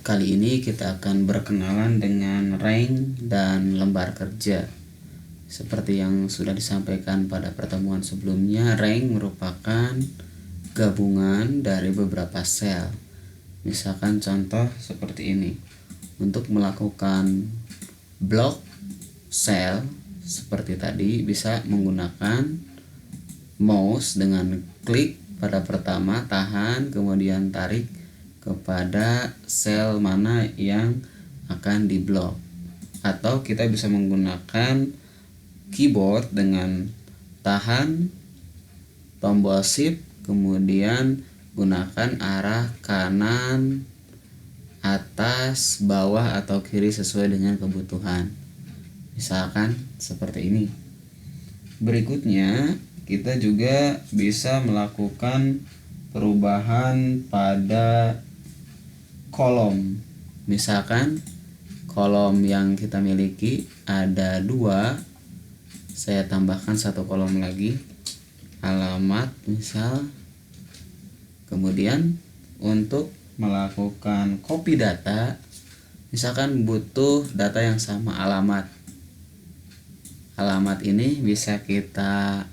Kali ini kita akan berkenalan dengan rank dan lembar kerja. Seperti yang sudah disampaikan pada pertemuan sebelumnya, rank merupakan gabungan dari beberapa sel. Misalkan contoh seperti ini. Untuk melakukan blok sel seperti tadi bisa menggunakan mouse dengan klik pada pertama, tahan, kemudian tarik kepada sel mana yang akan diblok. Atau kita bisa menggunakan keyboard dengan tahan tombol shift, kemudian gunakan arah kanan, atas, bawah, atau kiri sesuai dengan kebutuhan. Misalkan seperti ini. Berikutnya kita juga bisa melakukan perubahan pada kolom. Misalkan kolom yang kita miliki ada 2, saya tambahkan 1 kolom lagi, alamat misal. Kemudian untuk melakukan copy data, misalkan butuh data yang sama, alamat ini bisa kita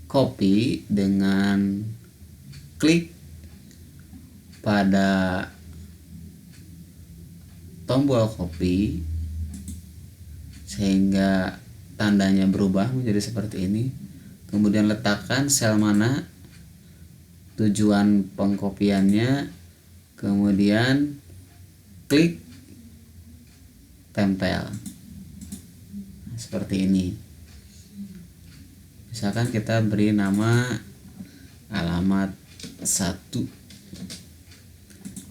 copy dengan klik pada tombol copy sehingga tandanya berubah menjadi seperti ini. Kemudian letakkan sel mana tujuan pengkopiannya, kemudian klik tempel seperti ini. Misalkan kita beri nama alamat 1,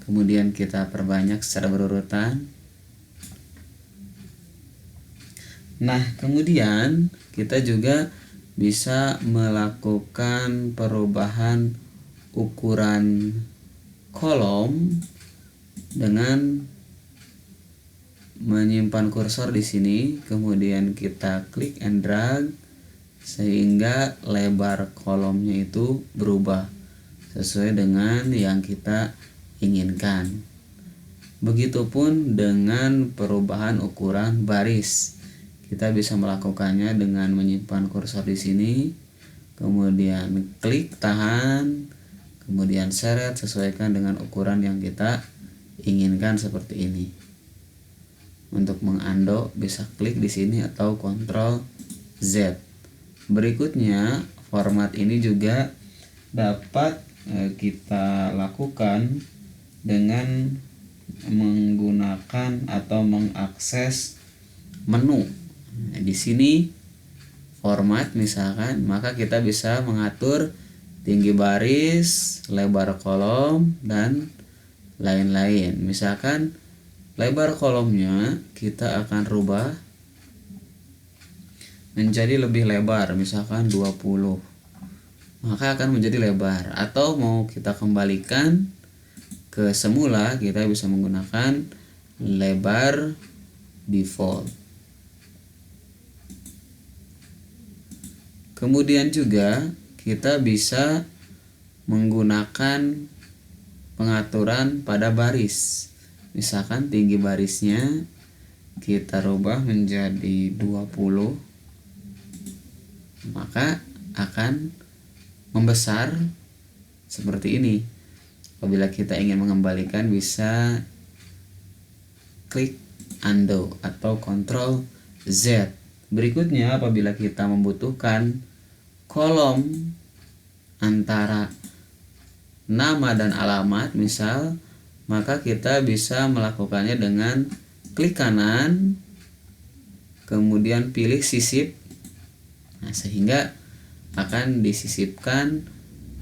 kemudian kita perbanyak secara berurutan. Nah, kemudian kita juga bisa melakukan perubahan ukuran kolom dengan menyimpan kursor di sini, kemudian kita klik and drag sehingga lebar kolomnya itu berubah sesuai dengan yang kita inginkan. Begitupun dengan perubahan ukuran baris. Kita bisa melakukannya dengan menyimpan kursor di sini, kemudian klik tahan, kemudian seret, sesuaikan dengan ukuran yang kita inginkan seperti ini. Untuk mengundo bisa klik di sini atau Ctrl Z. Berikutnya, format ini juga dapat kita lakukan dengan menggunakan atau mengakses menu. Nah, di sini format misalkan, maka kita bisa mengatur tinggi baris, lebar kolom, dan lain-lain. Misalkan lebar kolomnya kita akan rubah menjadi lebih lebar, misalkan 20, maka akan menjadi lebar. Atau mau kita kembalikan ke semula, kita bisa menggunakan lebar default. Kemudian juga kita bisa menggunakan pengaturan pada baris. Misalkan tinggi barisnya kita rubah menjadi 20, maka akan membesar seperti ini. Apabila kita ingin mengembalikan bisa klik undo atau Ctrl Z. Berikutnya, apabila kita membutuhkan kolom antara nama dan alamat misal, maka kita bisa melakukannya dengan klik kanan, kemudian pilih sisip. Nah, sehingga akan disisipkan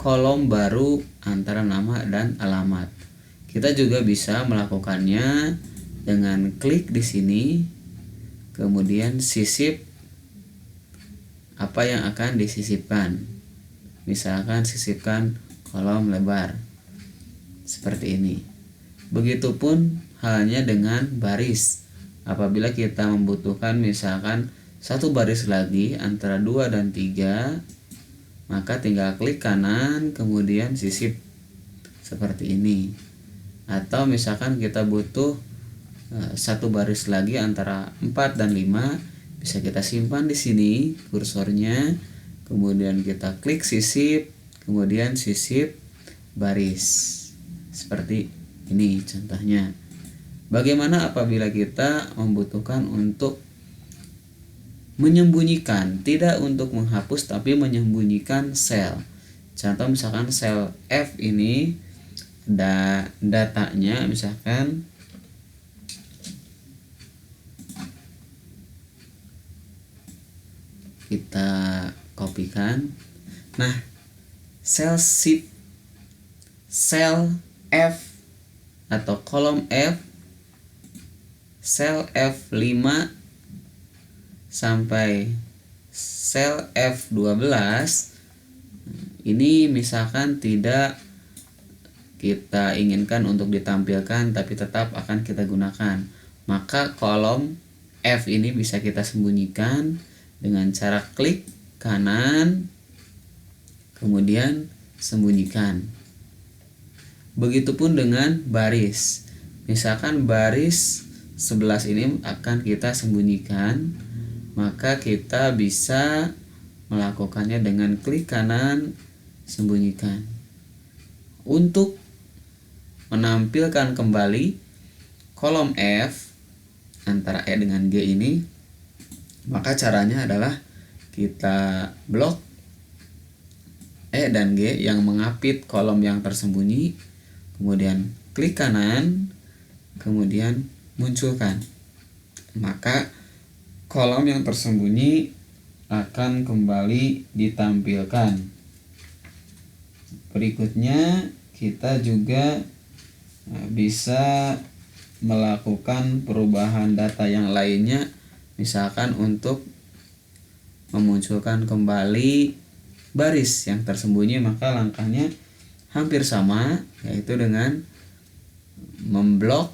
kolom baru antara nama dan alamat. Kita juga bisa melakukannya dengan klik di sini, kemudian sisip apa yang akan disisipkan. Misalkan sisipkan kolom lebar seperti ini. Begitupun halnya dengan baris. Apabila kita membutuhkan misalkan 1 baris lagi antara 2 dan 3, maka tinggal klik kanan kemudian sisip seperti ini. Atau misalkan kita butuh satu baris lagi antara 4 dan 5, bisa kita simpan di sini kursornya, kemudian kita klik sisip, kemudian sisip baris. Seperti ini contohnya. Bagaimana apabila kita membutuhkan untuk menyembunyikan, tidak untuk menghapus tapi menyembunyikan sel. Contoh misalkan sel F ini datanya misalkan kita kopikan. Nah, sel F atau kolom F, sel F5 sampai sel F12 ini misalkan tidak kita inginkan untuk ditampilkan tapi tetap akan kita gunakan, maka kolom F ini bisa kita sembunyikan dengan cara klik kanan kemudian sembunyikan. Begitupun dengan baris. Misalkan baris 11 ini akan kita sembunyikan, maka kita bisa melakukannya dengan klik kanan sembunyikan. Untuk menampilkan kembali kolom F antara E dengan G ini, maka caranya adalah kita blok E dan G yang mengapit kolom yang tersembunyi, kemudian klik kanan, kemudian munculkan. Maka kolom yang tersembunyi akan kembali ditampilkan. Berikutnya kita juga bisa melakukan perubahan data yang lainnya, misalkan untuk memunculkan kembali baris yang tersembunyi, maka langkahnya hampir sama, yaitu dengan memblok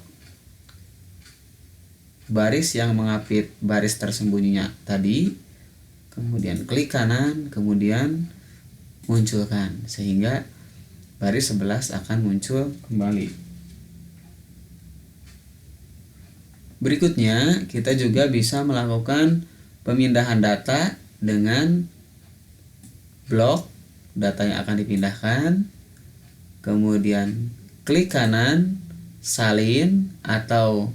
baris yang mengapit baris tersembunyinya tadi, kemudian klik kanan, kemudian munculkan, sehingga baris 11 akan muncul kembali. Berikutnya, kita juga bisa melakukan pemindahan data dengan blok data yang akan dipindahkan, kemudian klik kanan, salin, atau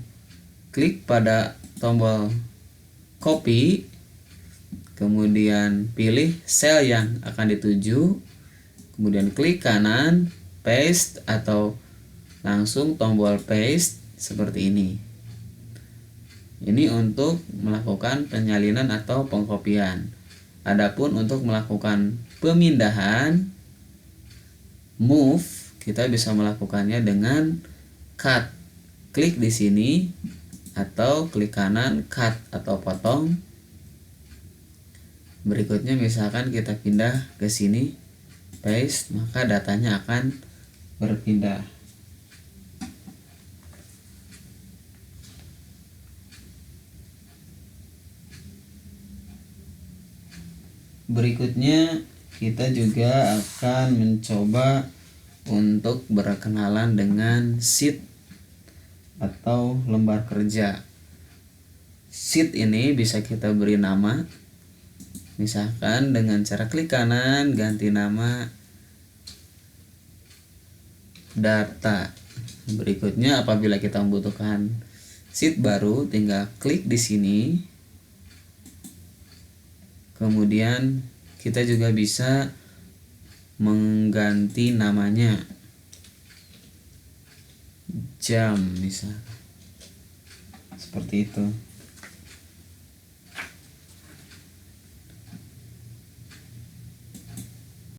klik pada tombol copy, kemudian pilih sel yang akan dituju, kemudian klik kanan, paste, atau langsung tombol paste seperti ini. Ini untuk melakukan penyalinan atau pengkopian. Adapun untuk melakukan pemindahan, move, kita bisa melakukannya dengan cut. Klik di sini atau klik kanan cut atau potong. Berikutnya misalkan kita pindah ke sini, paste, maka datanya akan berpindah. Berikutnya kita juga akan mencoba untuk berkenalan dengan sheet atau lembar kerja. Sheet ini bisa kita beri nama, misalkan dengan cara klik kanan ganti nama data. Berikutnya apabila kita membutuhkan sheet baru, tinggal klik di sini. Kemudian kita juga bisa mengganti namanya, jam misalkan, seperti itu.